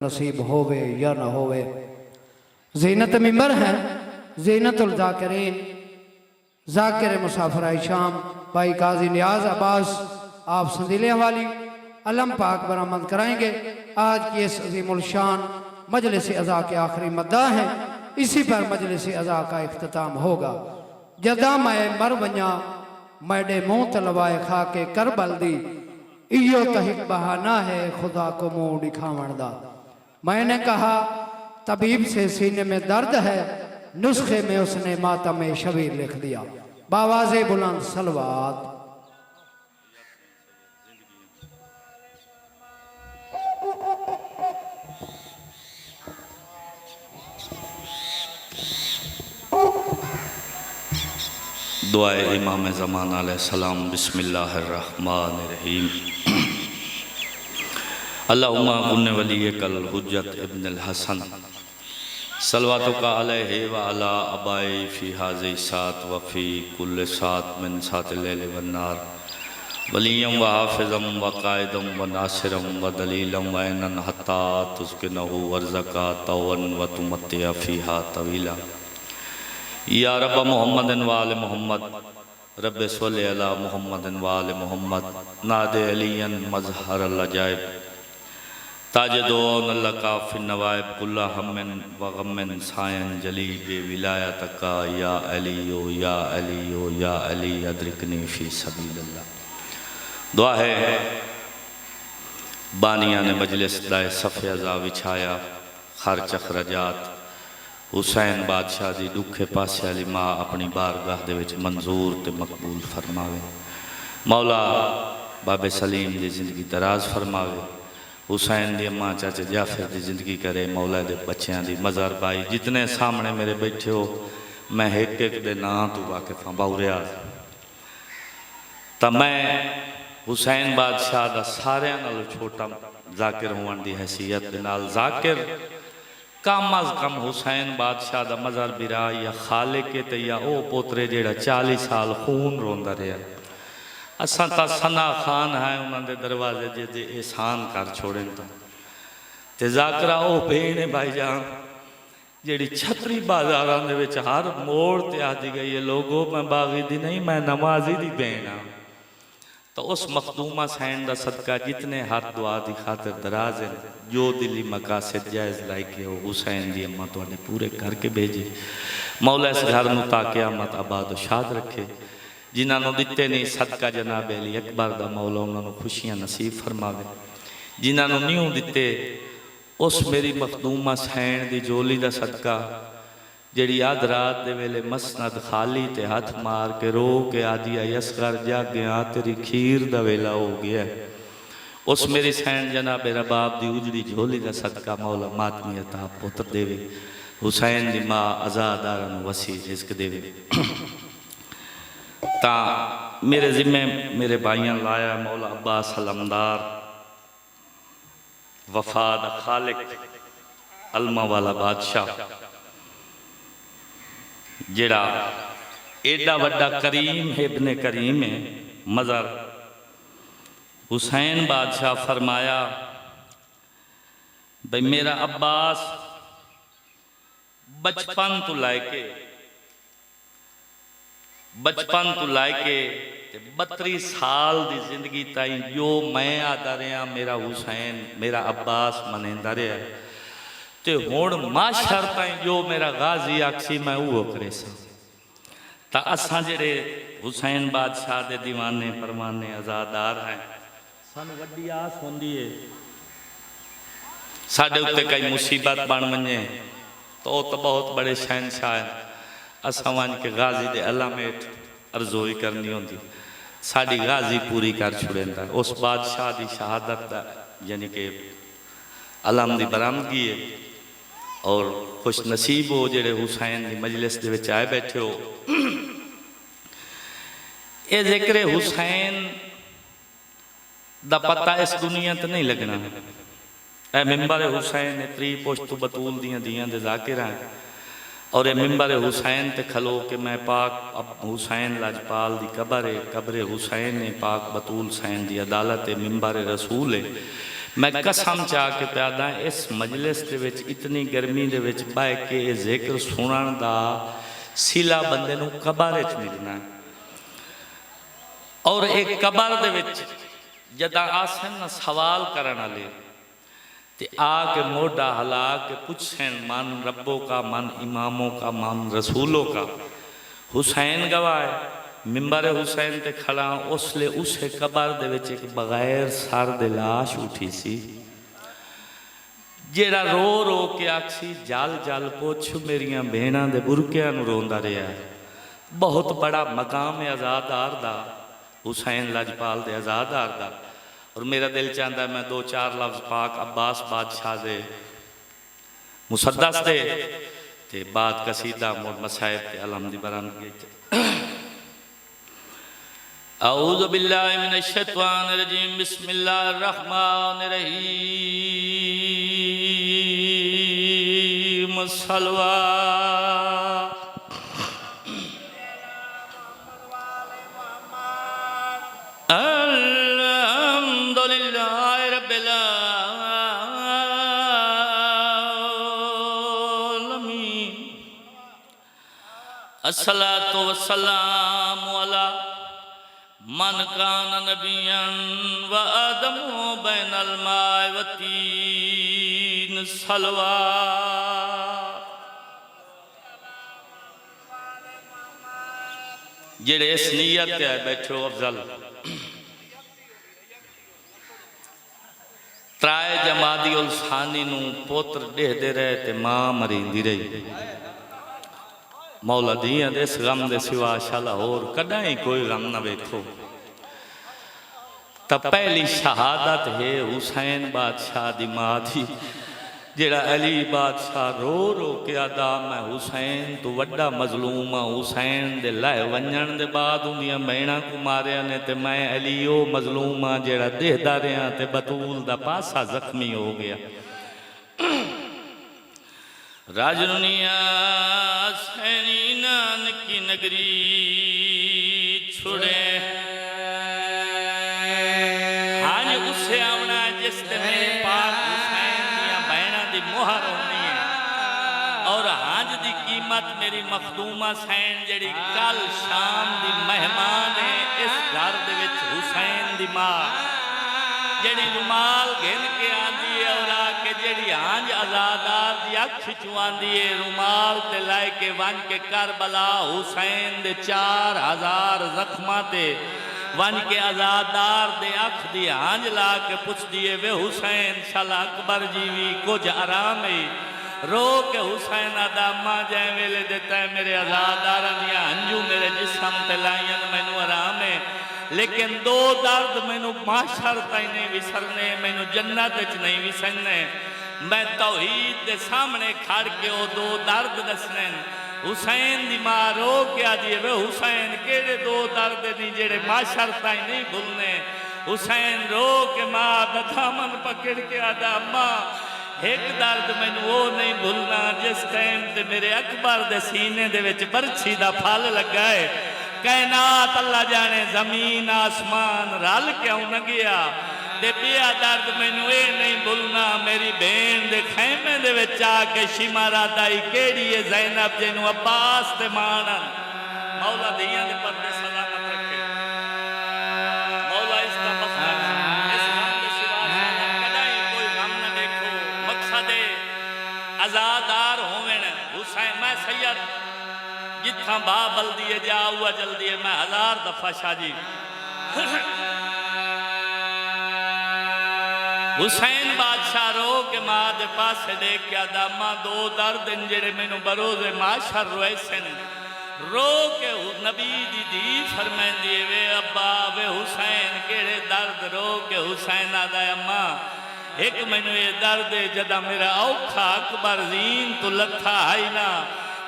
नसीब होवे या ना होवे। ज़ीनत मिंबर है ज़ीनतुल ज़ाकिरीन ज़ाकिर मुसाफिर शाम भाई काजी नियाज अब्बास आप संदीले वाली अलम पाक बरामद कराएंगे। आज की इस अजीमुल शान मजलिस अज़ा के आखिरी मद्दा है, इसी पर मजलिस अज़ा का इख्तिताम होगा। जदा मैं मर वञा मैडे मुँह तलवाए खा के करबल दी, इयो तहिक बहाना है खुदा को मुँह दिखावण दा। मैंने कहा तबीब से सीने में दर्द है, नुस्खे में उसने मातम शबीर लिख दिया। बावाज़े बुलंद सलवात। दुआए इमाम ज़मान अलैहिस्सलाम। बिस्मिल्लाहिर्रहमानिर्रहीम। अल्लाहुम्मा कुन्न वलियकल हुज्जत इब्नुल हसन सलवातुका अलैहि व अला अबाई फ़ी हाज़ी सात व फ़ी कुल्ल सात मिन सातिल लैल वन नार वलियम व हाफ़िज़म व क़ाइदम व नासिरम व दलीलम व ऐनन हत्ता तुस्किनहु वर्ज़का तवन व तुमत्तिअ फ़ीहा तवीला। या रब मोहम्मद व आल मोहम्मद रब सल्लि अला मोहम्मद व आल मोहम्मद नादे अलियन मज़हर अल-अजाइब ताजदोन लका फिन नवाइब कुल्ला हम्मिन व गम्मिन सायन जली बे विलायतका या अलियो या अलियो या अली अदरिकनी फ़ी सबीलिल्लाह। दुआ है बानिया ने मजलिस दाए सफ़े अज़ा विछाया खर्च अखराजात हुसैन बादशाह की दुखे पासे वाली माँ अपनी बारगाह दे विच मंजूर ते मकबूल फरमावे। मौला बाबे सलीम की जिंदगी दराज फरमावे। हुसैन दी अम्मा चाचे जाफर की जिंदगी करे। मौला दे बच्चों की मज़र भाई जितने सामने मेरे बैठे हो मैं एक एक दे नां तो वाकिफ हाँ बाउरिया। तो मैं हुसैन बादशाह का सारे नालों छोटा जाकिर होने की हैसियत दे नाल जाकिर कम अज कम हुसैन बादशाह का मज़र बिरा या खाले के ते या ओ पोतरे जेड़ा 40 साल खून रोंदा रहा। असा तो सना खान है उन्होंने दरवाजे जे जे एहसान कर छोड़े तो जाकरा ओ भेण है भाई जान जी छतरी बाजारां दे विच हर मोड़ ते आती गई है लोगों मैं बागी दी नहीं मैं नमाजी दी भेण हाँ। तो उस मखदूमा सैन का सदका जितने हाथ दुआ की खातिर दराज है जो दिली मकासद जायज़ लाइक हो हुसैन की अम्मा तुहाडे पूरे करके भेजे। मौला इस घर में ताकिया मत आबाद शाद रखे। जिन्होंने दिते नहीं सदका जनाब अली अकबर का मौला उन्होंने खुशियां नसीब फरमावे। जिन्होंने नहीं दिते उस मेरी मखदूमा सैन की जोली का सदका जी अध रात के वेले मसनद खाली ते हथ मार के रो के आदि यसगर जा गया तेरी खीर का वेला हो गया। उस मेरी सैन जनाब रबाब की उजड़ी झोली का सदका मौला मातमी अता पुत्र देवे। हुसैन की माँ आज़ादारा वसी रिज़्क देवे। ता मेरे जिम्मे मेरे भाइयों लाया मौला अब्बास अलमदार वफाद खालिक अलमा वाला बादशाह जेड़ा एडा वड्डा करीम है इब्ने करीम है मज़र हुसैन बादशाह फरमाया भाई मेरा अब्बास बचपन तो लाके 32 साल की जिंदगी ताई जो मैं आता रहा मेरा हुसैन मेरा अब्बास मनेंदा रहा ते हुण माशर ताई जो मेरा गाजी आखसी मैं वो करे सा। असा जेड़े हुसैन बादशाह दे दीवाने परवाने आज़ादार हैं सानू वड्डी आस होंदी है साडे उत्ते कई मुसीबत बन वने तो बहुत बड़े शहनशाह हैं। असा वन के गाजी दे अलामेट अर्जोई करनी होंदी साड़ी गाजी पूरी कर छुड़ेंदा। उस बादशाह की शहादत यानी कि अलम की बरामदगी है और खुश नसीब हो जेड़े हुसैन की मजलिस दे विच आए बैठे हो। ये जिक्र हुसैन दा पता इस दुनिया तो नहीं लगना। ए मिंबर हुसैन त्री पुश्त बतूल दियां दियां दे ज़ाकिर हैं और ये मिंबर हुसैन ते खलो के मैं पाक अब हुसैन लाजपाल दी कबर है। कब्र हुसैन ने पाक बतूल सैन दी अदालत है। मिंबर रसूल है। मैं कसम चाह के प्यादा इस मजलिस दे विच इतनी गर्मी दे विच बह के जिक्र सुनन दा सीला बंदे नूं कबर च मिलना है। और एक कबर दे विच जदा आसन ना सवाल करन वाले ते आके मोढ़ा हला के पूछन मन रब्बों का, मन इमामों का, मन रसूलों का। हुसैन गवाह है, मिंबर हुसैन ते खड़ा उसले उसे कबर दे विच एक बगैर सर दे लाश उठी सी, जेड़ा रो रो के आखसी जल जल पुछ मेरियां भेणां दे बुरकियां नूं रोंदा रहा। बहुत बड़ा मकाम है आज़ादार दा, हुसैन लजपाल दे आज़ादार दा। और मेरा दिल चाहता है मैं दो चार लफ्ज़ पाक अब्बास बादशाह दे मुसद्दस दे ते बाद कसीदा मुड़ मसाइब ते अलम दी बरामदगी। औज़ु बिल्लाहि मिनश शैतानिर रजीम, बिस्मिल्लाहिर रहमानिर रहीम। सलवा अल्हम्दुलिल्लाहि रब्बिल आलमीन। अस्सलातु वस्सलामु अला मन कान नबियन व आदमु बैनल माए व तीन। सलवा जेड़े इस नीयत ते बैठो अफजल त्राए जमादी उल सानी नूं पुत्र देहदे रहे ते मां मरींदी रही। मौला दियां दे इस गम दे सिवा शाला होर कदा ही कोई गम ना वेखो। तब पहली शहादत है हुसैन बादशाह दी मां दी, जेड़ा अली बादशाह रो रो के आदा मैं हुसैन तो वड्डा मजलूम हाँ। हुसैन दे लाए वंजन दे बाद उन्दियां भैणां को मारिया ने ते मैं अली ओ मजलूम हाँ जेड़ा देहदा रहा ते बतूल दा पासा जख्मी हो गया। राजनुनिया सैनी नानकी नगरी छुड़े हाज उसे आवना जिस मेरे पाक हुसैन दियां भैणां दी मोहर होनी है। और हाज दी कीमत मेरी मखदूमा सैन जेड़ी कल शाम दी मेहमान है इस घर दे विच हुसैन दी मां जेड़ी रुमाल घिन के आंदी है और आके जेड़ी हांज आजादार दी अख चुआंदी है रुमाल ते लाई के वन के करबला हुसैन दे 4000 जख्मां ते वन के आजादार दे अख दी हांज ला के पुछदी है वे हुसैन शाला अकबर जी भी कुछ आराम है। रो के हुसैन आदा मां जै वेले देता है मेरे आजादार दियां हंजू मेरे जिस्म ते लाइयन मैनू आराम है। लेकिन दो दर्द मैनू माशर ताईं नहीं विसरने, मैनू जन्नत च नहीं विसरने। मैं तौहीद दे सामने खड़ के वो दो दर्द दसने। हुसैन दी मां रो के आदि वे हुसैन केड़े दो दर्द नहीं जेड़े माशर ताईं नहीं भूलने। हुसैन रो के मां दा दामन पकड़ के आदा मां एक दर्द मैनू वो नहीं भूलना जिस टाइम ते मेरे अकबर दे सीने दे विच बरछी दा फल लगा है। कैनात अल्लाह जाने जमीन आसमान रल क्यों न गया ते पिया दर्द मैनू ये नहीं भूलना मेरी भेण दे खैमे दे विच आके शिमारा दाई केड़ी है ज़ैनब जिन्नू अब्बास ते मानन। मौला दियां दे पर्दे सलामत रखे। मौला इसका मकसद इस गम दे सिवा कदा ही कोई गम न देखो। मकसद आजादार होवेन हुसैन मैं सैयद जिथा बाबल दिए जा हुआ जल्दी है मैं 1000 दफा शाजी हुसैन बादशाह रो के मां दे पास देख के आदा मां दो दर्द जेड़े मैनू बरोज़े माशर रोए सन। रो के नबी दी धी फरमांदी वे अब्बा वे हुसैन केड़े दर्द। रो के हुसैन आदा अम्मा एक मैनू ये दर्द जदा मेरा औखा अकबर जीन तो लथा आई ना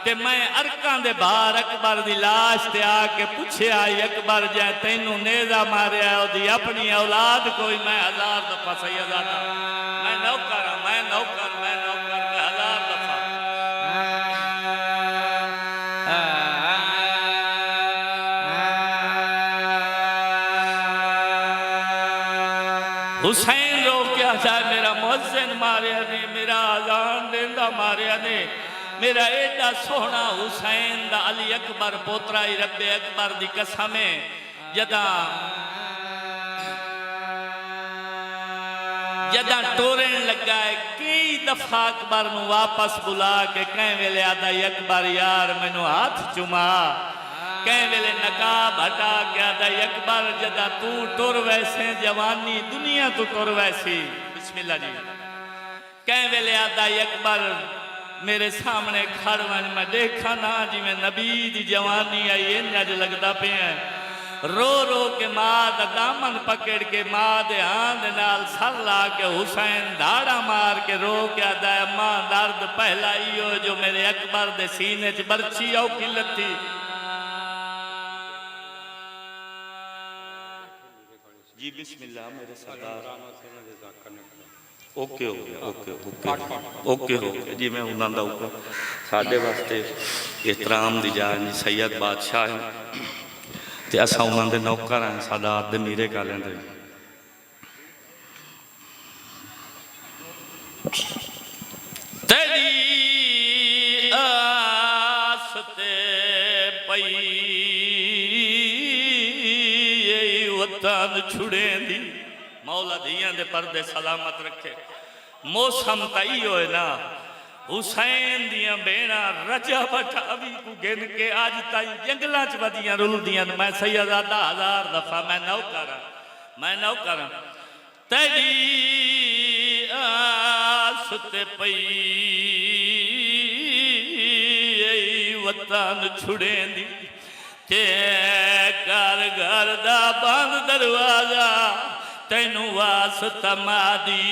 ते मैं अरकां दे बाहर अकबर दी लाश ते आके पूछे आई अकबर जै तैनू नेजा मारिया ओदी अपनी औलाद कोई। मैं 1000 दफा सैयदादा मैं नौकर मैं 1000 दफा हुसैन रो क्या आजा मेरा मोहसिन मारिया ने, मेरा आजान देंदा मारिया ने, मेरा एडा सोहना हुसैन दा अली अकबर पोतरा ही रब्बे अकबर दी कसम है जदा जदा टोरन लगा है कई दफा अकबर नू वापस बुला के कई वेले आदा अकबर यार मैनू हाथ चुमा, कई वेले नकाब हटा के आदा अकबर जदा तू टुर वैसे जवानी दुनिया तू टुर वैसी बिस्मिल्लाह जी, कई वेले आदा अकबर मेरे सामने खड़ वन मैं देखा ना जिमें नबी दी जवानी आई इंज लगदा पे रो रो के मां दा दामन पकड़ के मां दे हाथ नाल सर ला के हुसैन धाड़ा मार के रो के आदा मां दर्द पहला इो जो मेरे अकबर दे सीने च बरछी औखी लथी। जी बिस्मिल्लाह मेरे सरदार ओके हो गया ओके ओके ओके हो गया जी। मैं उन्होंने दा ऊपर साढ़े वास्ते एहतराम दी जाए सैयद बादशाह है ते असा उन्होंने नौकर हैं सादा अद मीरे का लेंदे तेरी आस ते पई वतन छुड़े दी मौला दियां दे पर्दे सलामत रखे। मौसम तई होए ना हुसैन दियां बेड़ा रजा बठावी को गिन के आज ताई जंगलों च वदियां रुलदियां। मैं सैयदादा हजार दफा मैं नौकर तेरी आस ते पई वतन छुड़े दी ते घर घर दा बंद दरवाजा तेनू वास्ता मादी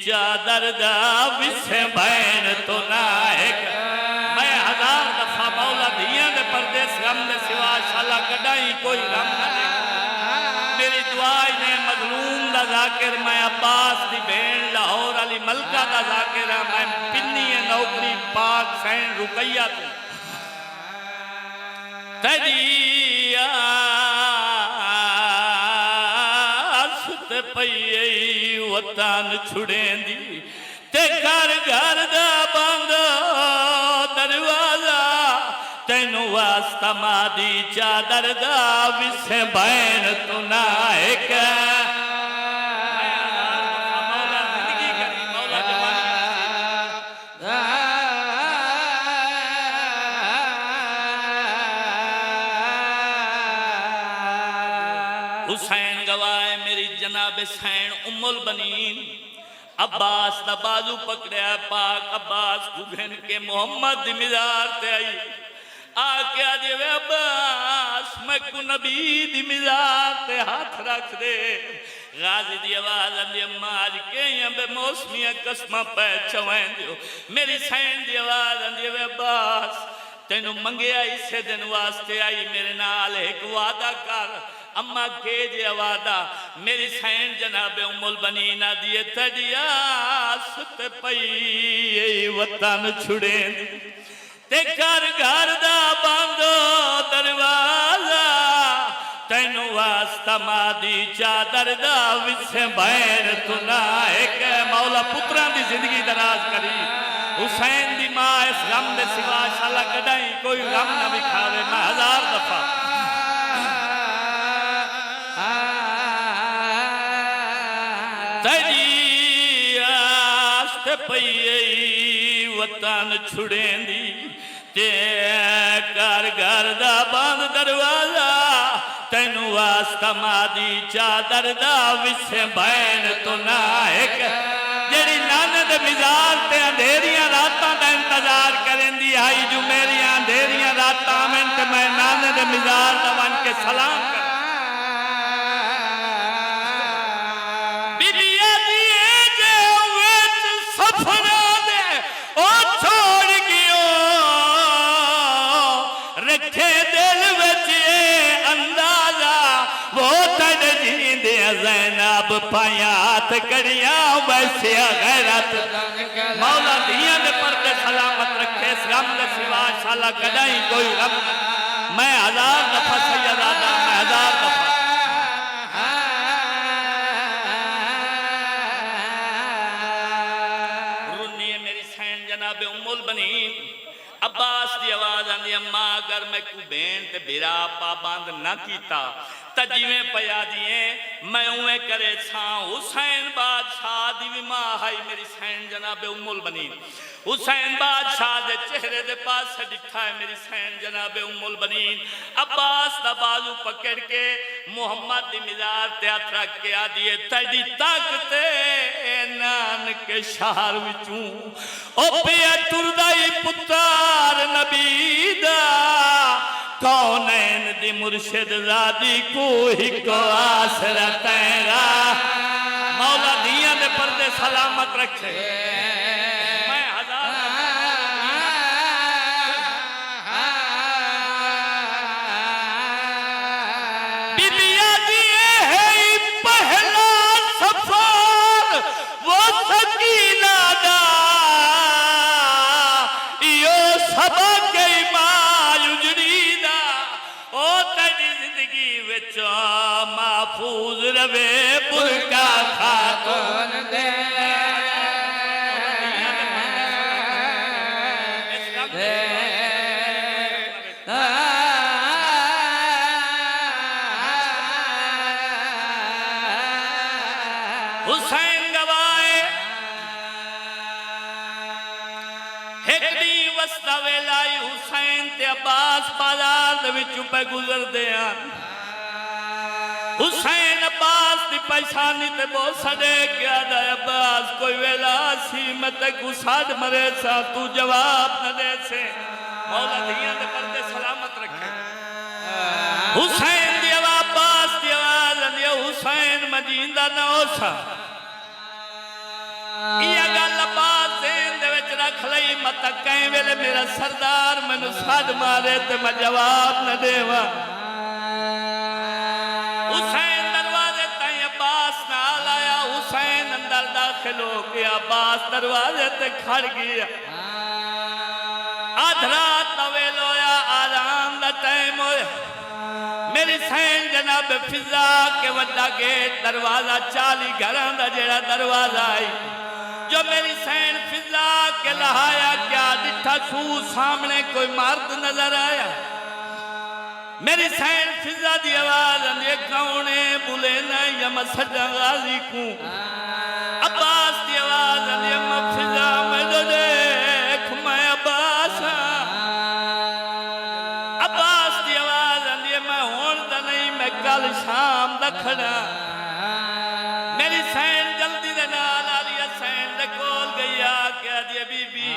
चादर दा विसे बैन तो ना एक। मैं हजार दफा मौला दियां दे परदेस गम दे सिवा शाला कडाई कोई गम ना दे। मेरी दुआ ने मजलूम दा जाकिर मैं अब्बास दी भेण लाहौर अली मलका दा जाकिर मैं पिन्नी नौकरी पाक सैन रुकैया तू तेरी पई वतन छुड़े दी ते घर घर दा बंद दरवाजा तेनू वास्ता मादी चादर दा विसे बैन तू ना एक। हुसैन गवाए मेरी जनाब सैन उम्मुल बनीन अब्बास दा बाजू पकड़िया पाक अब्बास गुघन के मोहम्मद दी मिजार ते आई आके आजे वे अब्बास मैं को नबी दी मिजार ते हाथ रख दे। गाजी दी आवाज आंदी अम्मा आज के बे मौसमिया कसमा पै चवैं दियो। मेरी सैन दी आवाज आंदी वे अब्बास तेनू मंगया इसे दिन वास्ते आई मेरे नाल एक वादा कर। अम्मा के जे वादा मेरी सैन जनाबे उम्मुल बनीना दिए तदिया सुत पई वतन छुड़े ते घर घर दा बंदो दरवाजा तेनू वास्ता मादी चादर दा विसे बैर तू ना एक। मौला पुत्रा दी जिंदगी दराज करी। हुसैन दी मां इस गम दे सिवा शाला कदाई कोई गम ना विखावे। मैं हजार दफा पई वतन छुड़े दी ते घर घर दा बंद दरवाजा तेनू वास्ता मादी चादर दा विसे बैन तो ना एक। जेड़ी नाने दे मिजाज ते अंधेरियां रातां दा इंतजार करेंदी आई जो मेरी अंधेरियां रातां में ते मैं नाने दे मिजाज दा बन के सलाम कर जैनब पायात कड़िया वैसे गैरत मौला दियां दे पर्दे सलामत रखे। इस गम दे सिवा शाला कदाई कोई गम। मैं हजार दफा सैयदादा मैं हजार दफा जनाब उम्मुल बनीन अब्बास की आवाज आंदी अम्मा अगर मैं को भेण ते बिरा पाबंद ना कीता त जिवें पया दिए मैं उवें करे छा हुसैन बादशाह दी भी मां हाई मेरी सैन जनाब उम्मुल बनीन हुसैन बादशाह दे चेहरे दे पास डिठा है मेरी सैन जनाब उम्मुल बनीन अब्बास दा बाजू पकड़ के मोहम्मद दी मिजार ते हथ रख के आ दिए तड़ी ताकत नानक के शहर विचों ओ पिया टुरदाई पुत्र नबी दा कौनैन दी मुर्शिद ज़ादी को हिको आसरा तेरा मौला दिया दे पर्दे सलामत रखे मैं हजार बिबिया दिए है पहला सफर वो सकीना दा यो सबक महफूज रवे बुरका खातून दे हुसैन गवाए एक दी वस्ता वेलाई हुसैन ते अब्बास बाजार दे विचों पे गुजरदे आन हुसैन अब्बास की परेशानी ते बहुत सड़े क्या दे अब्बास कोई वेला सी मैं ते गुसाद मरे सा तू जवाब न दे से मौला दिया दे पर्दे सलामत रखे हुसैन दी आवाज अब्बास दी आवाज आंदी हुसैन मजींदा ना होसा ये गल अब्बास देन दे विच रख लई मत कई वेले मेरा सरदार मैनू सद मारे ते मैं जवाब न देवा हुसैन दरवाजे ताई अब्बास नाल आया हुसैन अंदर दाखिल हो गया अब्बास दरवाजे ते खड़ गया आधरा तवेल होया आराम दा टाइम होया मेरी सैन जनाब फिजा के वड्डा गेट दरवाजा 40 घरां दा जेड़ा दरवाजा आई जो मेरी सैन फिजा के लहाया क्या डिठा छू सामने कोई मर्द नजर आया मेरी सैन फिजा दी आवाज आंदी कौने बुले ना या मसदा गाजी को अब्बास दी आवाज आंदी अम्मा फिजा मैं तो देख मैं अब्बास अब्बास दी आवाज आंदी मैं हुण दा नहीं मैं कल शाम दा खड़ा मेरी सैन जल्दी दे नाल आलिया सैन दे कोल गई आ क्या दी बीबी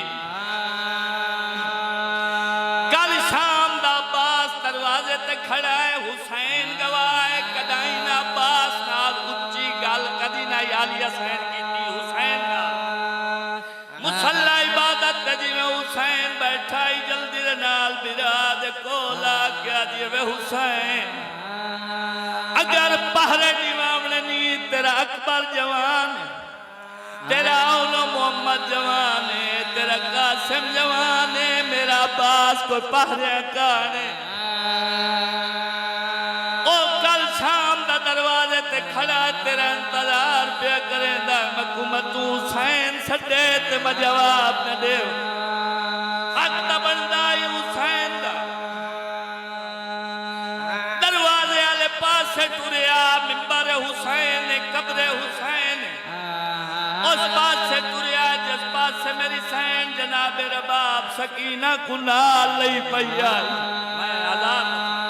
खड़ा है हुसैन गवाए कदाई ना अब्बास नाल उच्ची गल कदी ना आलिया सैन कीती हुसैन नाल मुसल्ला इबादत जिवें हुसैन बैठा ही जल्दी दे नाल बिराद कोल आ गया जिवें हुसैन अगर पहरे दीवाने नी तेरा अकबर जवान तेरा औलो मोहम्मद जवान है तेरा कासिम जवान है मेरा अब्बास को पहरे काने दरवाजे ते खड़ा तेरा इंतजार पे करेंदा मकुमत हुसैन सदे ते मैं जवाब न दे हक दा बनदा हुसैन दा दरवाजे वाले पासे टुरिया मिंबर हुसैन कब्र हुसैन उस पासे टुरिया जिस पासे मेरी सैन जनाब रबाब सकीना को नाल लई पईया मैं आजाद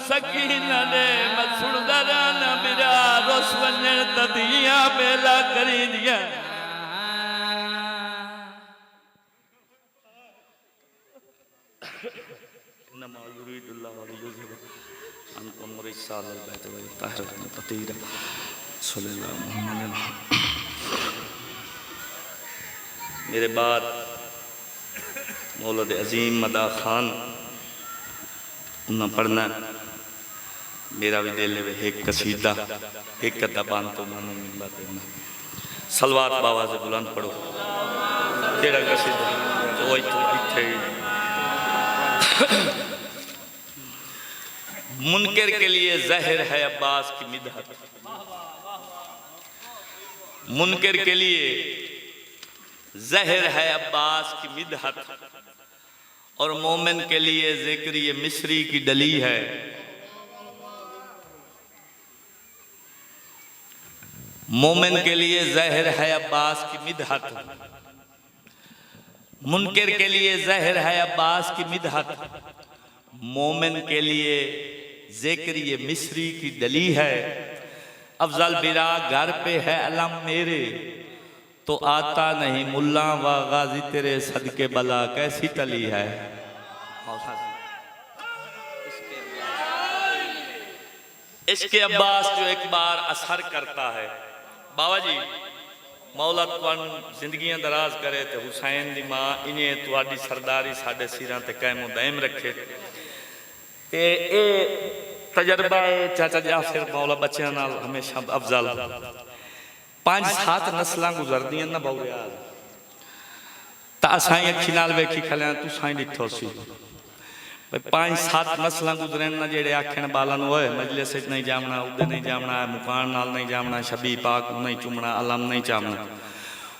सकीना दे मैं सुनदा रहना मेरा रोस वने तदिया मेला करी दिया नमा युरीदुल्लाह व युज़िब अनकुम रिसालल बैत व ताहिरन ततीरा सल्लल्लाहु मुहम्मद मेरे बाद मौलद अजीम मदा खान उन्हें पढ़ना मेरा भी दिल है एक कसीदा एक दबान तो मानो मिलवा देना सलवात बाबा से बुलंद पढ़ो तेरा कसीदा तो इत्थे मुनकर के लिए जहर है अब्बास की मिदहत मुनकर के लिए जहर है अब्बास की मिदहत, और मोमिन के लिए जिक्र ये मिस्री की डली है। मोमिन के लिए जहर है अब्बास की मिदहत, मुनकर के लिए जहर है अब्बास की मिदहत, मोमिन के लिए जिक्र ये मिस्री की डली है। अफजल बिरा घर पे है अलम मेरे, तो आता नहीं मुल्ला व गाजी तेरे सदके बला कैसी टली है। इसके अब्बास जो एक बार असर करता है। बाबा जी मौला तुहानू जिंदगियां दराज करे तो हुसैन दी मां इन्हें तुहाडी सरदारी साडे सिरां ते कायमो दायम रखे। ते ए तजर्बा है चाचा जाफर मौला बच्चों नाल हमेशा अफजल 5-7 नस्लां गुजरदियां ना बहु यार, तां असां अखी नाल वेखी खलियां तुसां डिठो सी 5-7 नस्लां गुजरन ना जेड़े आखण बालन होए मजलिस विच नहीं जावना, उदे नहीं जावना, मुकान नाल नहीं जावना, शबी पाक नहीं चुमना, अलम नहीं चामना।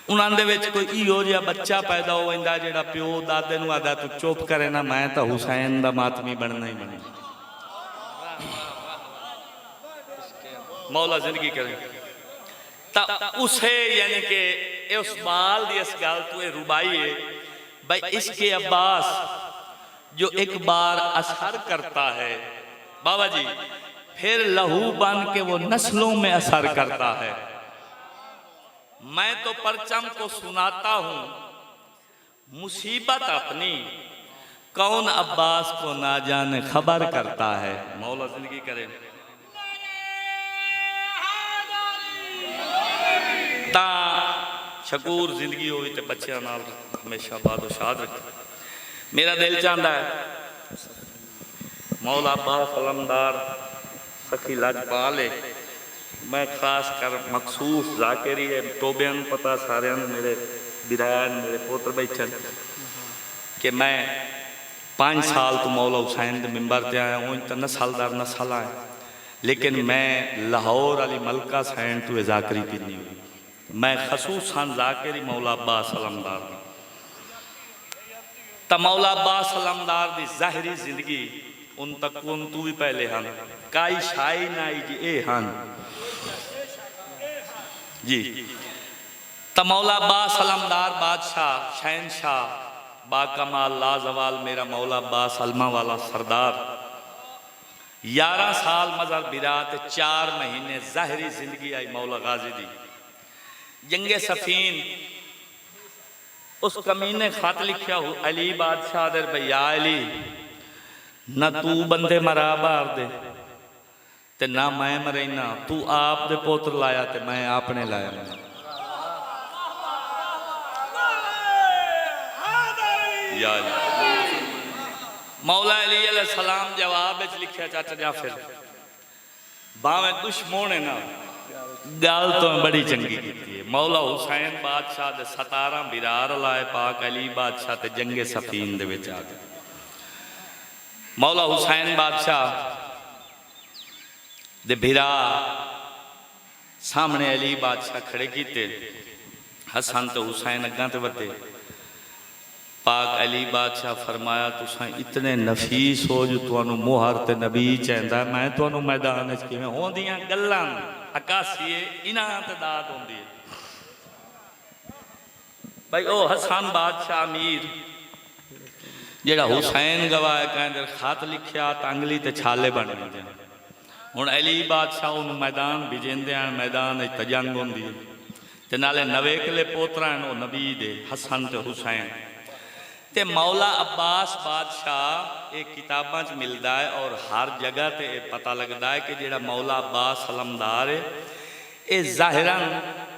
उन्हां दे विच कोई इहो जिहा बच्चा पैदा हो वैंदा जेड़ा प्यो दादे नूं आदा तू चुप करे ना, मैं तां हुसैन दा मातमी बनना ही बनना। मौला जिंदगी करे ता उसे यानी कि उस बाल दी इस गल तो ये रुबाई है भाई इसके अब्बास जो एक बार असर करता है बाबा जी, फिर लहू बन के वो नस्लों में असर करता है। मैं तो परचम को सुनाता हूं मुसीबत अपनी, कौन अब्बास को ना जाने खबर करता है। मौला जिंदगी करे ता शकूर जिंदगी होगी तो बच्चों नाल हमेशा बादशाद रखे। मेरा दिल चाहता है मौला अब्बास अलमदार सखी लजपाल है, मैं खास कर मखसूस जाकिरी है टोबियां पता सारे मेरे बिरान मेरे पुत्र बैठन कि मैं 5 साल तो मौला हुसैन के मिंबर से आया हूँ, तो नस्ल दर नस्ल आए, लेकिन मैं लाहौर अली मलका सैन तो जाकरी पीनी हुई, मैं खसूसन जाकिरी मौला अब्बास अलमदार तो मौला अब्बास अलमदार की ज़ाहरी जिंदगी उन तक उन तू भी पहले हन काई शाई नाई जी ए हन जी। तो मौला अब्बास अलमदार बादशाह शहनशाह बाकमाल लाजवाल मेरा मौला अब्बास अलमा वाला सरदार 11 साल मजर बिरात 4 महीने ज़ाहरी जिंदगी आई मौला गाजी दी। जंगे सफीन उस कमीने खत लिखा हो अली बादशाह दर भैया अली न तू बंदे मरा बार दे ते ना मैं मरैना, तू आप दे पुत्र लाया ते मैं आपने लाया। या मौला अली अलैहि सलाम जवाब लिखा चाचा जाफिर भावे दुश्मन है ना गल तो बड़ी चंगी की है। मौला हुसैन बादशाह दे 17 बिरार लाए पाक अली बादशाह ते जंगे सफीन दे विच आ गए। मौला हुसैन बादशाह दे बिरा सामने अली बादशाह खड़े किते, हसन तो हुसैन अग्गां ते वधे। पाक अली बादशाह फरमाया तुसां इतने नफीस हो जो तुहानू मोहर ते नबी चाहता, मैं तुहानू मैदान च किवें होंदियां गल्लां अकासीए इन्हां ते दाद होंदी है भाई। ओ हसन बादशाह अमीर जेड़ा हुसैन गवाए कहंदे खत लिखिया तंगली ते छाले बन गए। हुण अली बादशाह उन मैदान भिजेंदे आन, मैदान च जंग होंदी है ते नाले नवेकले पोतरा ओ नबी दे हसन ते हुसैन ते मौला अब्बास बादशाह एक किताबां च मिलता है और हर जगह ते पता लगता है कि जेड़ा मौला अब्बास अलमदार है ये ज़ाहिरन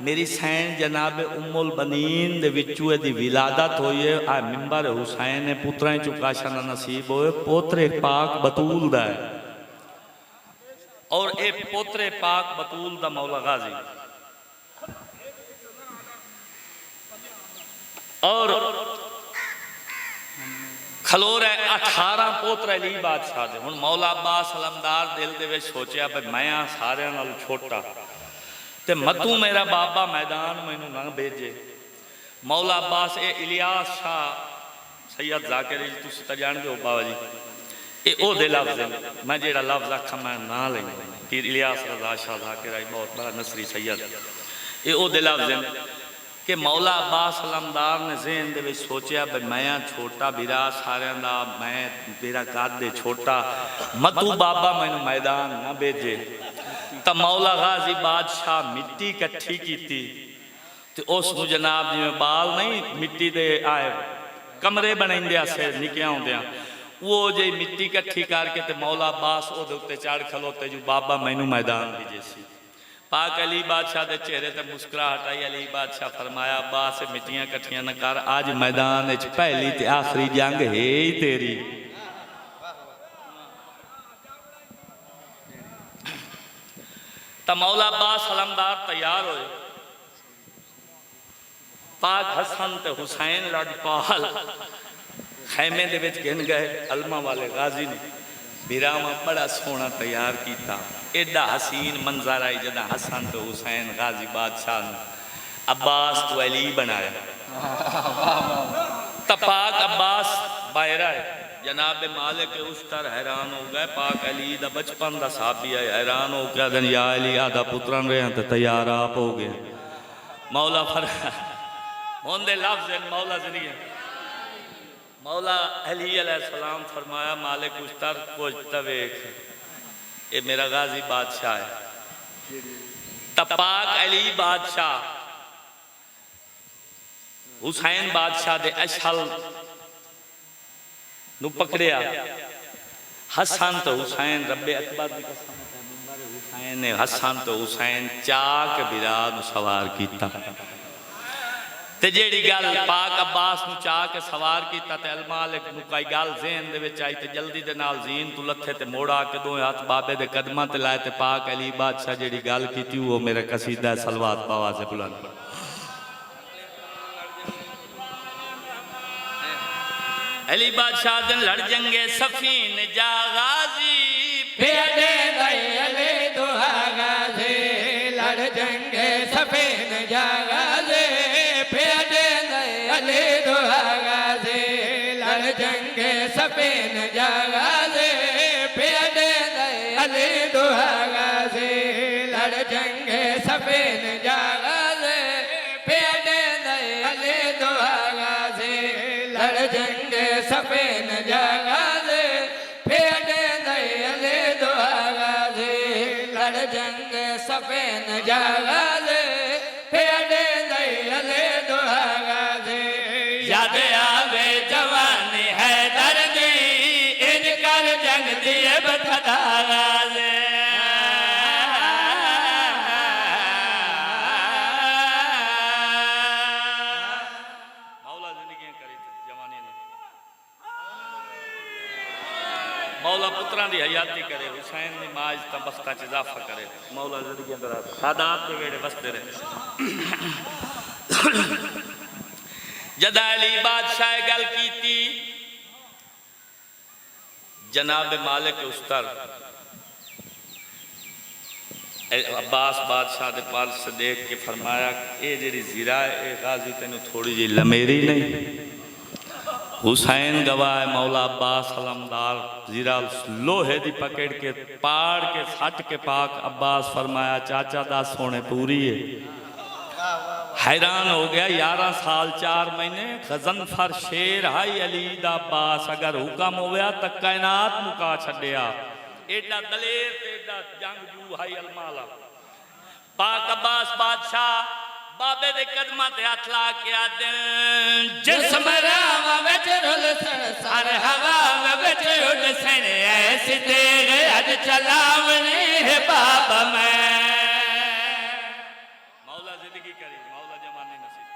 मेरी सैन जनाब उम्मुल बनीन दे विचू दी विलादत हुई है। आ मिंबर हुसैन ने पुत्रा चुकाशा ना नसीब होए, पोतरे पाक बतूल दा है और ये पोतरे पाक बतूल दा मौला गाजी और खलोर है 18 पोतरे अली बादशाह दे। हुण मौला अब्बास अलमदार दिल दे विच सोचिया भाई मैं सारियां नाल छोटा ते मतू मेरा बाबा मैदान मैनू ना भेजे। मौला अब्बास ए इलियास शाह सैयद जाकिर जी तुसीं तां जाणदे हो बाबा जी, ये ओहदे लफ्ज़ हैं। मैं जेड़ा लफ्ज़ आखा मैं ना लें पीर इलियास रज़ा शाह जाकिर आई बहुत बड़ा नसरी सैयद, ये ओहदे लफ्ज़ हैं कि मौला अब्बास अलमदार ने ज़हन दे विच सोचिया भाई मैं छोटा बिरा सारियां दा, मैं मेरा कद छोटा, मतू बाबा मैनू मैदान ना भेजे। तो मौला गाजी बादशाह मिट्टी इकट्ठी की ते उसनू जनाब जिवें बाल नहीं मिट्टी दे आए कमरे बनाइंदे से निक्के होंदियां वो जी मिट्टी इकट्ठी करके ते मौला अब्बास ओहदे उत्ते चढ़ खलोते जो बाबा मैनू मैदान भेजे सी। पाक अली बादशाह के चेहरे ते मुस्कुराहट आई। अली बादशाह फरमाया अब्बास मिट्टियां कट्ठियां न कर, आज मैदान विच पहली ते आखिरी जंग है ही तेरी। तो मौला अब्बास अलमदार तैयार होए। पाक हसन ते हुसैन लड़पाल खैमे दे विच गिन गए। अलमा वाले गाजी ने बिरामा बड़ा सोहना तैयार किया। एडा हसीन मंजर आई जदा हसन तो हुसैन गाजी बादशाह ने अब्बास तो अली बनाया। तो पाक अब्बास बाहर आए। जनाब मालिक उस्तर हैरान हो गए। पाक अली दा बचपन दा साहबी है, हैरान हो गया दिन या अली आधा पुत्रन रहे तो तैयार आप हो गए। मौला फर होंदे लफ्ज़ मौला जरिए मौला अली अलैहिस्सलाम फरमाया मालिक उस्तर कुछ तवेख ये मेरा गाजी बादशाह है। तपाक अली बादशाह हुसैन बादशाह दे अशल नु पकड़िया। हसन तो हुसैन रब्बे अकबर दी कसम हुसैन ने हसन तो हुसैन चाक बिराद सवार किया। ते जेड़ी गल पाक अब्बास नू चाह के सवार किया ते अलमालिक नू कोई गल ज़हन दे विच आई ते जल्दी दे नाल जीन तू लथे ते मोड़ा के दो हाथ बाबे दे कदमां ते लाए ते पाक अली बादशाह जेड़ी गल कीती वो मेरा कसीदा सलवात पावा से बुलंद। अली बादशाह दिन लड़ जंगे सफीन जा गाजी पेड़े गए अले दुआ गाजे लड़ जंगे सफीन जा गाजे पेड़े गए अले दुआ गाजे लड़ जंगे सफीन जा गाजे पेड़े गए अले दुआ गाजे लड़ जंगे सफीन जा गाजे पेड़े गए अले दुआ गाजे लड़ जंगे सफीन जा गाजे पेड़े गए अले दुआ गाजे लड़ जंगे सफीन जा गाजे पेड़े गए अले दुआ गाजे याद आवे जवानी है दर्द इन कर जंग दिए बता गाजे मौला पुत्रां दी हयाती करे। हुसैन दी माज ता बख्ता च इजाफा करे। मौला जिंदगी अंदर सादात दे वेड़े बसते रहे। जदा अली बादशाह गल कीती जनाब मालिक उस्तर अब्बास बादशाह दे पास से देख के फरमाया ये जेड़ी जीरा है ये गाजी तेन थोड़ी जी लमेरी नहीं। हुसैन गवाह मौला अब्बास अलमदार जीरा लोहे दी पकड़ के पाड़ के सट के पाक अब्बास फरमाया चाचा दा सोने पूरी है। हैरान हो गया 11 साल 4 महीने गजनफर शेर हाई अली दा अब्बास अगर हुक्म होया तो कायनात मुका छड़िया। एडा दलेर एडा जंगजू हाई अलमाला पाक अब्बास बादशाह बाबे दे कदमां ते हाथ ला के आदे जिस्म रावा विच रुल सर हवा विच उड़ सन ऐसी तेग अज चलावने है बाबा मैं। मौला जिंदगी करी मौला जमाने नसीब।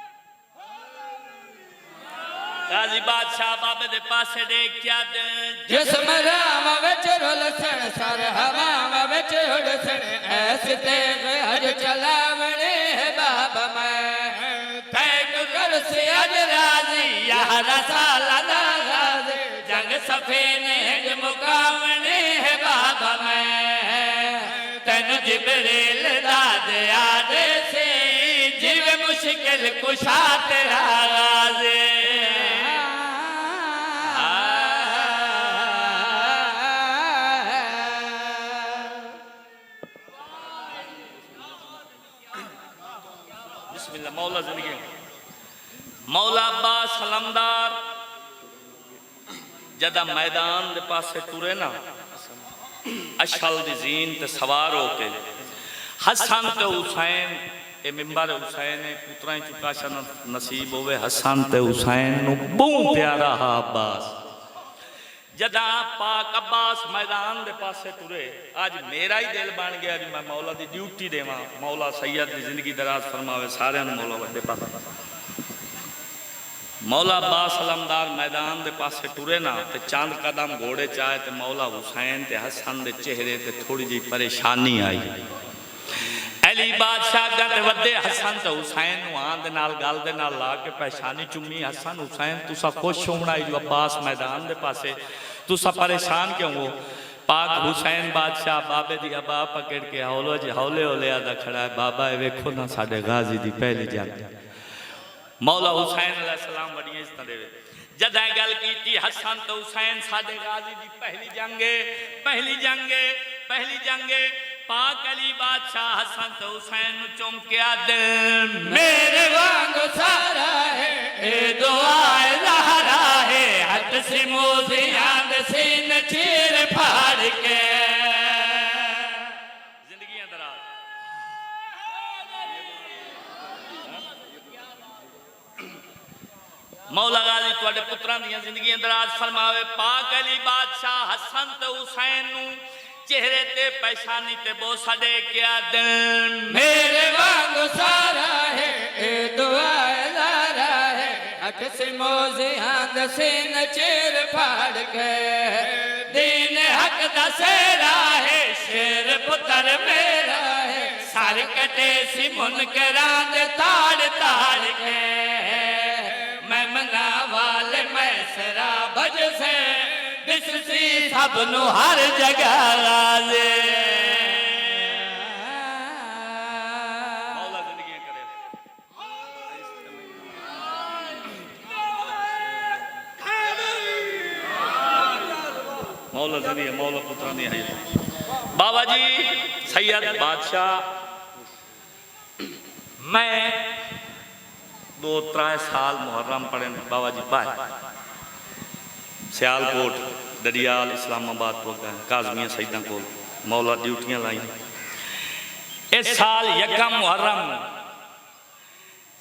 गाजी बादशाह बाबे दे पासे देख के आदे जिस्म रावा विच रुल सर हवा विच उड़ सन ऐसी तेग अज चलावने है बाबा मैं। तैग कर से अज राजी यार साला गाजी जंग सफे ने मुकावने है बाबा मैं। तेन जिब्रील दाद याद से जीव मुश्किल कुशा तेरा गाज़े बिस्मिल्लाह मौला जिंदगी मौला अब्बास सलमदार जदा मैदान दे पासे टुरे ना अशल दी जीन ते सवार होके हसन ते हुसैन ए मिंबर हुसैन पुत्रा चुकाशा नसीब होवे हसन ते हुसैन नु बहुत प्यारा हा अब्बास जदा पाक अब्बास मैदान दे पासे टुरे आज मेरा ही दिल बन गया कि मैं मौला दी ड्यूटी देवां मौला सैयद दी जिंदगी दराज फरमावे सारे मौला वड्डे पासे मौला अब्बास सलमदार मैदान दे पासे टुरे ना ते चंद कदम घोड़े चाहे ते मौला हुसैन ते हसन दे चेहरे ते थोड़ी जी परेशानी आई अली बादशाह गत वड्डे हसन ते हुसैन नु आन दे नाल गल दे नाल ला के परेशानी चुम्मी हसन हुसैन तुसा खुश होना जो अब्बास मैदान दे पासे तुसा परेशान क्यों हो पाक हुसैन बादशाह बाबे दी अबा पकड़ के हौले जी हौले हौले आदा खड़ा है बाबा ए वेखो ना साडे गाजी दी पहली जंग मौला हुसैन अलैहिस्सलाम वडियां इज्जत देवे जद गल की हसन तो हुसैन साडे गाजी दी पहली जंगे पाक अली बादशाह हसन तो हुसैन नु चौंकिया दिल मेरे वांग सारा है ए दुआ ज़हरा है हथ से मोज़ियां सीन चीर फाड़ के जिंदगी दराज मौला गाजी तुहाडे पुत्रां दी जिंदगी दराज फरमावे पाक अली बादशाह हसन ते हुसैन नु चेहरे ते परेशानी ते बोसा दे क्या दिन मेरे वांग सारा है ए दुआ ज़हरा है हथ से मोज़ियां सीन चीर फाड़ के दीन हक दा सेरा है शेर पुत्र मेरा है सर कटे सी मुनकरां दे ताड़ ताड़ के मैं मना वाले मैसरा बज से बिससी सब नु हर जगह राजे मौला जिंदगी करे मौला जिंदगी मौला पुत्रा नहीं है बाबा जी सैयद बादशाह मैं 2-3 साल मुहर्रम पढ़े बाबा जी बाहर सियालकोट दरियाल इस्लामाबाद को गए काजमिया सईदा को मौला ड्यूटियां लाई इस साल यकम मुहर्रम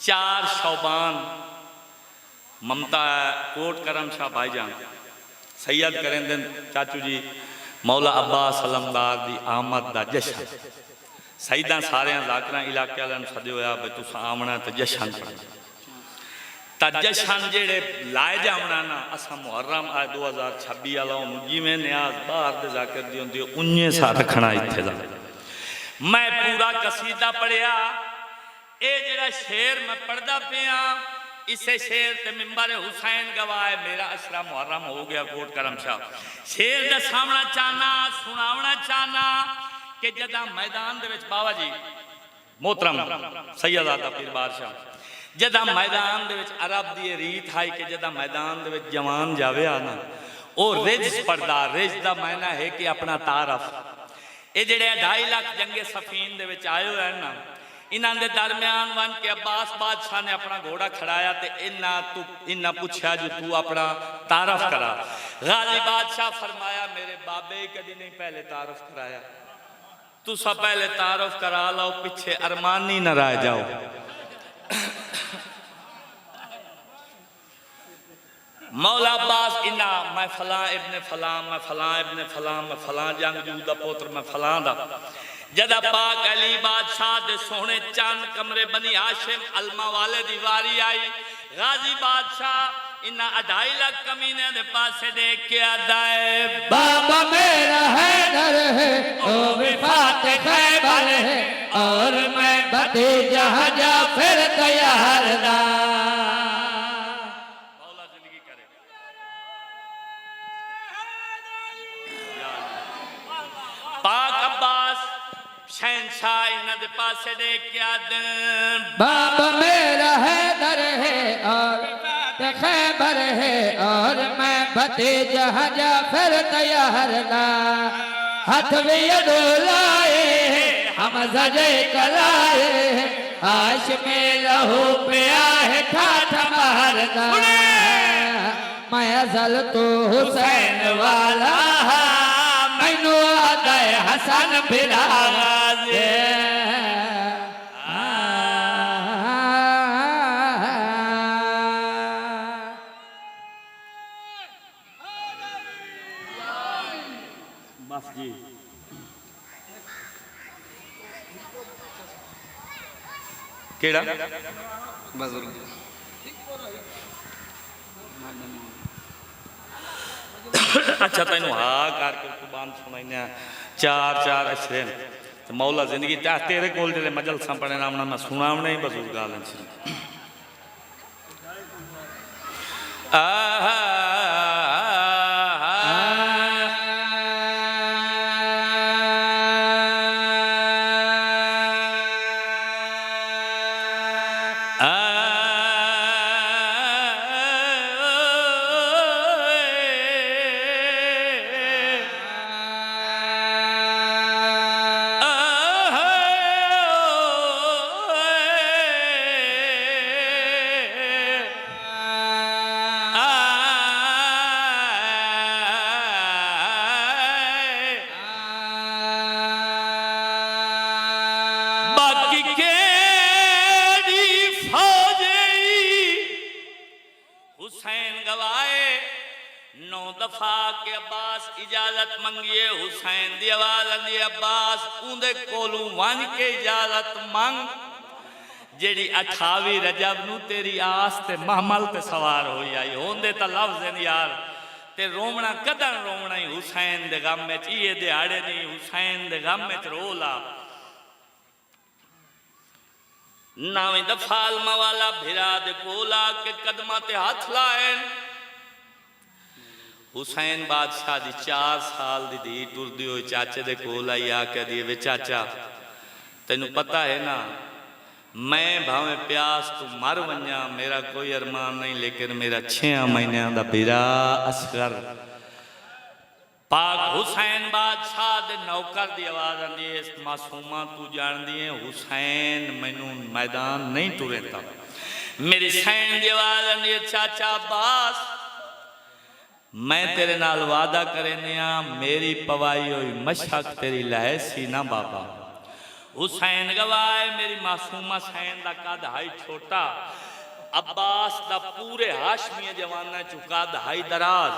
4 शौबान ममता कोट करम शाह भाईजान सैयद करें दिन चाचू जी मौला अब्बास सलमदार दी आमद दा जश्न सईदा सारे जाकरा इलाके वाले सदे होया भाई तुस आमना तो जश्न ता जश्न जेड़े लाए जावना ना असा मुहर्रम आ 2026 वाला जिमें न्याज बाहर दे जाकर दी होंदी उन्ने सा रखना इत्थे दा मैं पूरा कसीदा पढ़िया ए जेड़ा शेर मैं पढ़दा पिया इसे शेर ते मिंबर हुसैन गवाए मेरा असरा मुहर्रम हो गया कोट करम शाह शेर दा सामना चाहना सुनावना चाहना कि जदा मैदान दे विच बाबा जी मोहतरम सैयदादा पीर बादशाह जदा मैदान दे विच अरब दी रीत है कि जदा मैदान दे विच जवान जावे आना ओ रिज पड़दा रिज दा मायना है कि अपना तारफ ये जेड़े 2.5 लाख जंगे सफीन दे विच आए हुए हैं ना इन्हां दे दरम्यान वन के अब्बास बादशाह ने अपना घोड़ा खड़ाया ते इन्ना पूछा जो तू अपना तारफ करा गाजी बादशाह फरमाया मेरे बाबे कभी नहीं पहले तारफ कराया तुसा पहले तारफ करा लो पीछे अरमानी न रह जाओ मौला अब्बास इन्ना मैं फलां इब्ने फलां मैं फलां इब्ने फलां मैं फलां जंगजू दा पुत्र मैं फलां दा जदा पाक अली बादशाह दे सोने चंद कमरे बनी हाशिम अलमा वाले दी वारी आई गाजी बादशाह इन्ना 2.5 लाख कमीने दे पासे देख के अदाए बाबा मेरा हैदर है ओ विफात खैबर है और मैं भतीजा जाफर तैयार दा मौला जिंदगी करे पाक अब्बास शहन पासे देख क्या दिल बाप मेरा हैदर है और खैबर है और मैं भतीजा जाफर तैयार ला हाथ में डोलाए हम सजे कलाए आश में लहू पिया है ठाठ मारना मैं असल तो हुसैन वाला मैनू आदा हसन फिरा बस जी केड़ा अच्छा तेन हाँ करके कुर्बान सुनाइया चार चार अशरे मौला जिंदगी तेरे कोल जेडे मजल संपने नाम मैं सुनावने ही बजूर गाल हुसैन गवाए 9 दफा के अब्बास इजाजत मंगिए हुसैन दी आवाज आंदी अब्बास उंदे कोलू वन के इजाजत मंग जेड़ी 28 रजब नू तेरी आस ते महमल ते सवार होई आई होंदे ता लफ्ज़ ने यार ते रोमना कदन रोमना ही हुसैन दे गम में ये दिहाड़े नहीं हुसैन दे गम में रोला नावे दफाल मवाला भिरा दे कोला के कदमा ते हाथ लाए हुसैन बादशाह दी 4 साल दी धी टुरदी हुई चाचे दे कोल आई आके दी वे चाचा तेनू पता है ना मैं भावे प्यास तू मर वन्या मेरा कोई अरमान नहीं लेकिन मेरा 6 महीने दा भिरा असगर पाक हुसैन बादशाह दे नौकर दी आवाज आंदी है मासूमा तू जानदी है हुसैन मैनू मैदान नहीं टुरेंदा मेरी सैन दी आवाज आंदी है चाचा अब्बास मैं तेरे नाल वादा करनिया मेरी पवाई हुई मशक तेरी लहे सी ना बाबा हुसैन गवाए मेरी मासूमा सैन दा कद हाई छोटा अब्बास दा पूरे हाशमी जवाना चुका हाई दराज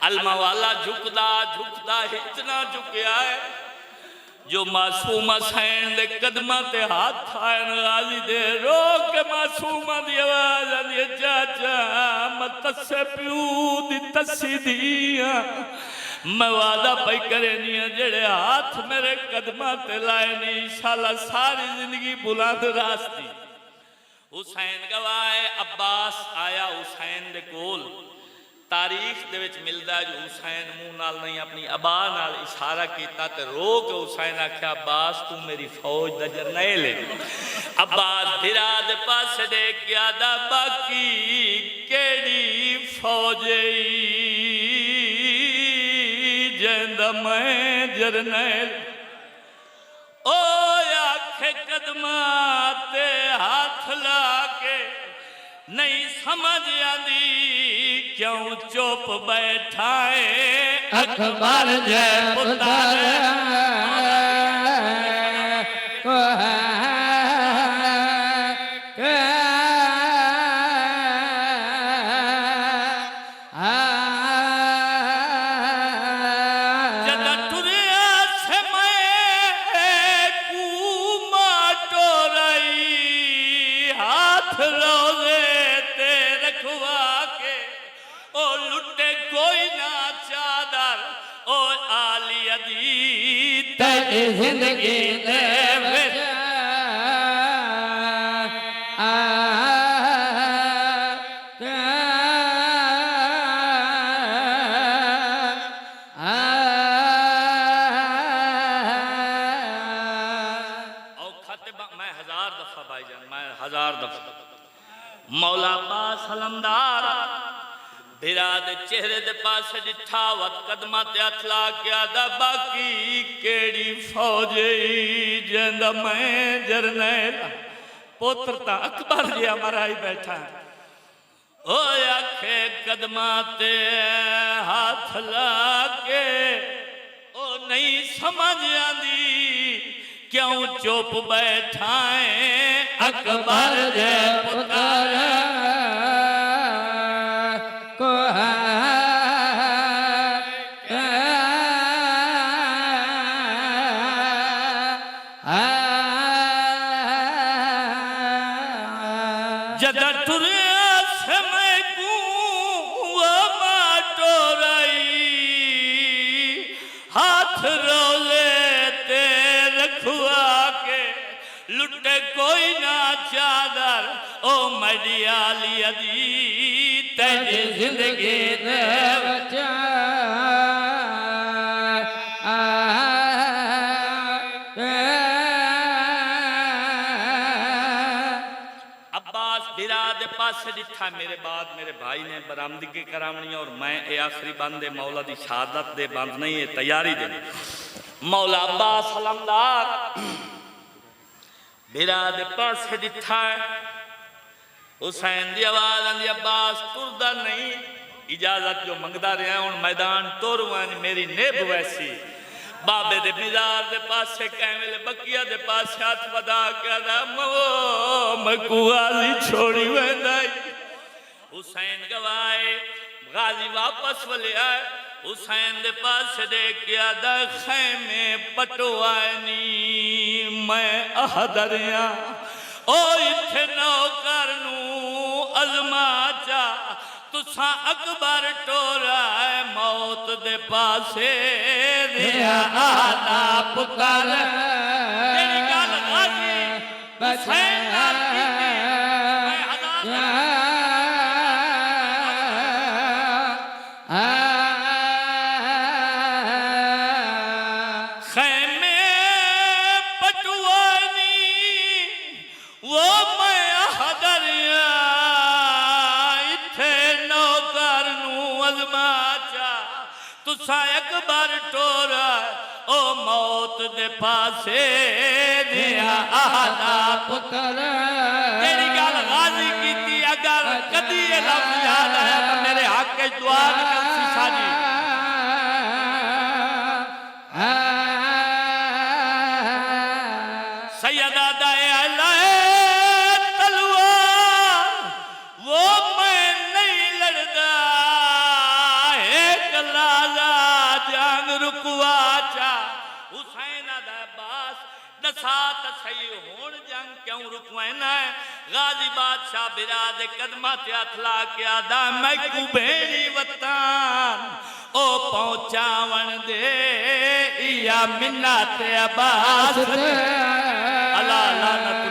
अलमा वाला झुकदा झुकदा इतना झुकया है जो मासूमा सैन दे कदमा ते हाथ आए गाजी दे रोक के मासूमा दी आवाज आंदी चाचा मैं तस्से प्यू दी तस्सी दिया मैं वादा पई करनी जेड़े हाथ मेरे कदमा ते लाए नी इंशाअल्लाह सारी जिंदगी बुलंद रास्ती हुसैन गवाए अब्बास आया हुसैन दे कोल तारीख दे विच मिलदा जो हुसैन मुंह नाल नहीं अपनी अबा नाल इशारा कीता ते रो के हुसैन आख्या अब्बास तू मेरी फौज दा जरनैल है अब्बास भिरा दे पासे देख के आदा बाकी केड़ी फौज जेंदा मैं जरनैल ओ आखे कदमा ते हाथ ला के नहीं समझ आंदी क्यों चुप बैठा है अकबर जय पुत्र जिंदगी दे विच औखा ते मौला अब्बास अलमदार बिरा दे चेहरे दे पास डिठा वत कदमा ते हथ ला के आदा बाकी केड़ी फौज जिंदा मैं जरनैल पुत्र ता अकबर जिया मराई बैठा ओ आखे कदमा ते हाथ ला के ओ नहीं समझ आंदी क्यों चुप बैठा है अकबर दे पुत्र को जदा टुरिया समय को माटो रही हाथ रोले ते रखुआ के लुटे कोई ना चादर ओ मडियाली अदी तेरी जिंदगी दे बचा अब्बास बिरा दे पास डिठा मेरे बाद मेरे भाई ने बरामदगी करावनी और मैं ये आखिरी बंद है मौला दी शहादत दे बंद नहीं है तैयारी दे मौला अब्बास अलमदार बिरा दे पास डिठा हुसैन दी आवाज आंदी अब्बास तुरदा नहीं इजाजत जो मंगदा रहा हूं मैदान तोरुआन मेरी नेब वैसी बाबे दे मिजार दे पासे कैवेले बकिया दे पासे हाथ वधा के मकुआली छोड़ी वेंदाई हुसैन गवाए गाजी वापस वले आए हुसैन दे पास दे के आदा खैमे पटवानी मैं अहदरिया ओ इथे नौकर नू अजमाचा तुसा अकबर टोरा है मौत दे पासे दिया आला पुकार तेरी गल गाजी हुसैन नाल कीती मैं खैमे पटवानी वो मैं अहदरिया इथे नौकर नू अजमाचा तुसा अकबर टोरा ओ मौत दे पासे दिया आला पुत्र तेरी गल गाजी कीती अगर कदी ये लफ्ज याद है तो मेरे हक के दुआ कर सीसा जी सैयदा दयाला तलवार वो मैं नहीं लड़दा एक लाला जंग रुकवाचा हुसैन दा अब्बास दसात सही होण जंग क्यों रुकवाना है गाजी बादशाह बिरा दे कदमा ते हथ ला के आदा मैं कुबेड़ी वतान ओ पहुंचावन दे या मिन्नत अब्बास अल्लाह लानत